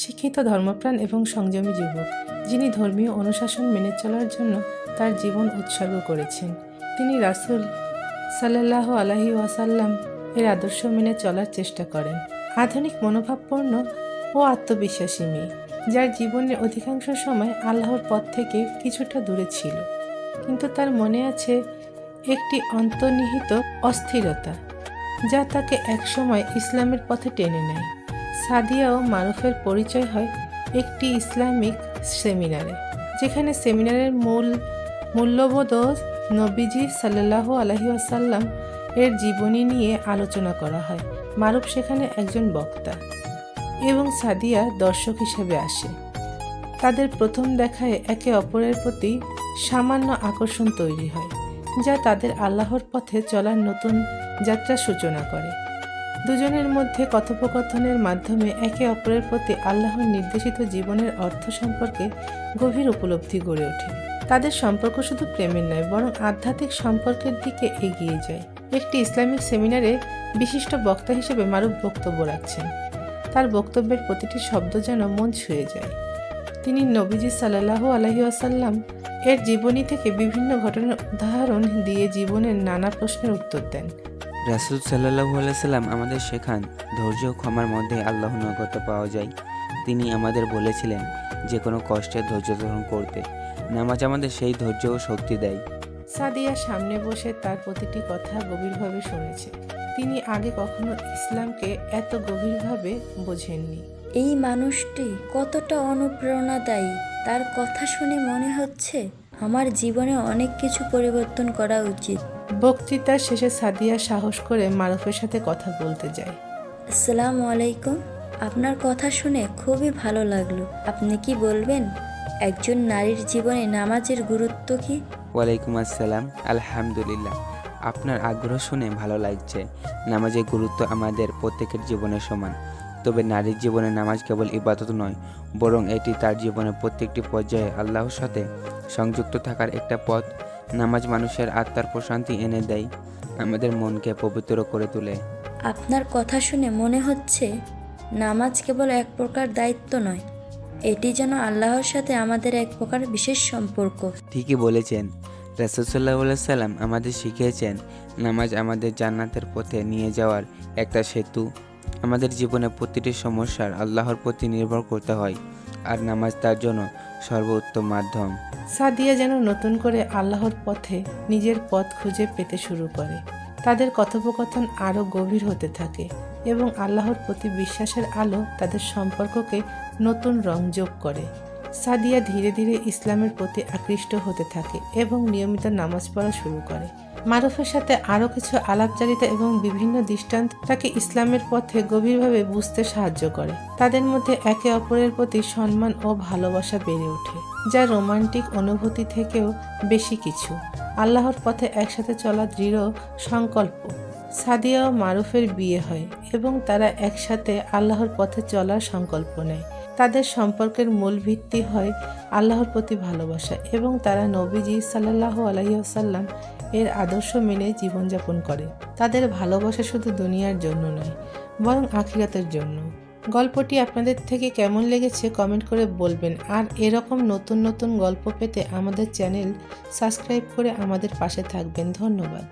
শিক্ষিত, ধর্মপ্রাণ এবং সংযমী যুবক, যিনি ধর্মীয় অনুশাসন মেনে চলার জন্য তার জীবন উৎসর্গ করেছেন। তিনি রাসূল সাল্লাল্লাহু আলাইহি ওয়াসাল্লাম এর আদর্শ মেনে চলার চেষ্টা করেন। আধুনিক মনোভাবপূর্ণ ও আত্মবিশ্বাসী মেয়ে, যার জীবনের অধিকাংশ সময় আল্লাহর পথ থেকে কিছুটা দূরে ছিল, কিন্তু তার মনে আছে একটি অন্তর্নিহিত অস্থিরতা যা তাকে একসময় ইসলামের পথে টেনে নেয়। সাদিয়া ও মারুফের পরিচয় হয় একটি ইসলামিক সেমিনারে, যেখানে সেমিনারের মূল্যবোধ ও নবীজি সাল্লাল্লাহু আলাইহি ওয়াসাল্লাম এর জীবনী নিয়ে আলোচনা করা হয়। মারুফ সেখানে একজন বক্তা এবং সাদিয়া দর্শক হিসেবে আসে। তাদের প্রথম দেখায় একে অপরের প্রতি সামান্য আকর্ষণ তৈরি হয়, যা তাদের আল্লাহর পথে চলার নতুন যাত্রার সূচনা করে। দুজনের মধ্যে কথোপকথনের মাধ্যমে একে অপরের প্রতি আল্লাহর নির্দেশিত জীবনের অর্থ সম্পর্কে গভীর উপলব্ধি গড়ে ওঠে। তাদের সম্পর্ক শুধু প্রেমের নয়, বরং আধ্যাত্মিক সম্পর্কের দিকে এগিয়ে যায়। একটি ইসলামিক সেমিনারে বিশিষ্ট বক্তা হিসেবে মারুফ বক্তব্য রাখছেন। তার বক্তব্যের প্রতিটি শব্দ যেন মন ছুঁয়ে যায়। তিনি নবীজি সাল্লাল্লাহু আলাইহি ওয়াসাল্লাম এর জীবনী থেকে বিভিন্ন ঘটনার উদাহরণ দিয়ে জীবনের নানা প্রশ্নের উত্তর দেন। রাসূল সাল্লাল্লাহু আলাইহি সাল্লাম আমাদের শেখান, ধৈর্য ও ক্ষমার মধ্যে আল্লাহর নৈকট্য পাওয়া যায়। তিনি আমাদের বলেছিলেন যে কোনো কষ্টে ধৈর্য ধারণ করতে। নামাজ আমাদের সেই ধৈর্য ও শক্তি দেয়। সাদিয়া সামনে বসে তার প্রতিটি কথা গভীরভাবে শুনেছে। তিনি আগে কখনো ইসলামকে এত গভীরভাবে বোঝেননি। এই মানুষটি কতটা অনুপ্রেরণাদায়ী! তার কথা শুনে মনে হচ্ছে আমার জীবনে অনেক কিছু পরিবর্তন করা উচিত। বক্তৃতার শেষে সাদিয়া সাহস করে মারুফের সাথে কথা বলতে যায়। আসসালামু আলাইকুম। আপনার কথা শুনে খুবই ভালো লাগলো। আপনি কি বলবেন একজন নারীর জীবনে নামাজের গুরুত্ব কি? ওয়ালাইকুম আসসালাম। আলহামদুলিল্লাহ, আপনার আগ্রহ শুনে ভালো লাগছে। নামাজের গুরুত্ব আমাদের প্রত্যেকের জীবনে সমান। তবে নারীর জীবনে নামাজ কেবল ইবাদত নয়, বরং এটি তার জীবনের প্রত্যেকটি পর্যায়ে আল্লাহর সাথে সংযুক্ত থাকার একটা পথ। নামাজ মানুষের আত্মার প্রশান্তি এনে দেয়, আমাদের মনকে পবিত্র করে তোলে। আপনার কথা শুনে মনে হচ্ছে নামাজ কেবল এক প্রকার দায়িত্ব নয়, এটি যেন আল্লাহর সাথে আমাদের এক প্রকার বিশেষ সম্পর্ক। ঠিকই বলেছেন। রাসূল সাল্লাল্লাহু আলাইহি সাল্লাম আমাদের শিখিয়েছেন, নামাজ আমাদের জান্নাতের পথে নিয়ে যাওয়ার একটা সেতু। আমাদের জীবনে প্রতিটি সমস্যার আল্লাহর প্রতি নির্ভর করতে হয়, আর নামাজ তার জন্য সর্বোত্তম মাধ্যম। সাদিয়া যেন নতুন করে আল্লাহর পথে নিজের পথ খুঁজে পেতে শুরু করে। তাদের কথোপকথন আরও গভীর হতে থাকে এবং আল্লাহর প্রতি বিশ্বাসের আলো তাদের সম্পর্ককে নতুন রং যোগ করে। সাদিয়া ধীরে ধীরে ইসলামের প্রতি আকৃষ্ট হতে থাকে এবং নিয়মিত নামাজ পড়া শুরু করে। মারুফের সাথে আরও কিছু আলাপচারিতা এবং বিভিন্ন দৃষ্টান্ত তাকে ইসলামের পথে গভীরভাবে বুঝতে সাহায্য করে। তাদের মধ্যে একে অপরের প্রতি সম্মান ও ভালোবাসা বেড়ে ওঠে, যা রোমান্টিক অনুভূতি থেকেও বেশি কিছু। আল্লাহর পথে একসাথে চলা দৃঢ় সংকল্প। সাদিয়া ও মারুফের বিয়ে হয় এবং তারা একসাথে আল্লাহর পথে চলার সংকল্প নেয়। তাদের সম্পর্কের মূল ভিত্তি হয় আল্লাহর প্রতি ভালোবাসা এবং তারা নবীজি সাল্লাল্লাহু আলাইহি ওয়াসাল্লাম এর আদর্শ মেনে জীবনযাপন করে। তাদের ভালোবাসা শুধু দুনিয়ার জন্য নয়, বরং আখিরাতের জন্য। গল্পটি আপনাদের থেকে কেমন লেগেছে কমেন্ট করে বলবেন। আর এরকম নতুন নতুন গল্প পেতে আমাদের চ্যানেল সাবস্ক্রাইব করে আমাদের পাশে থাকবেন। ধন্যবাদ।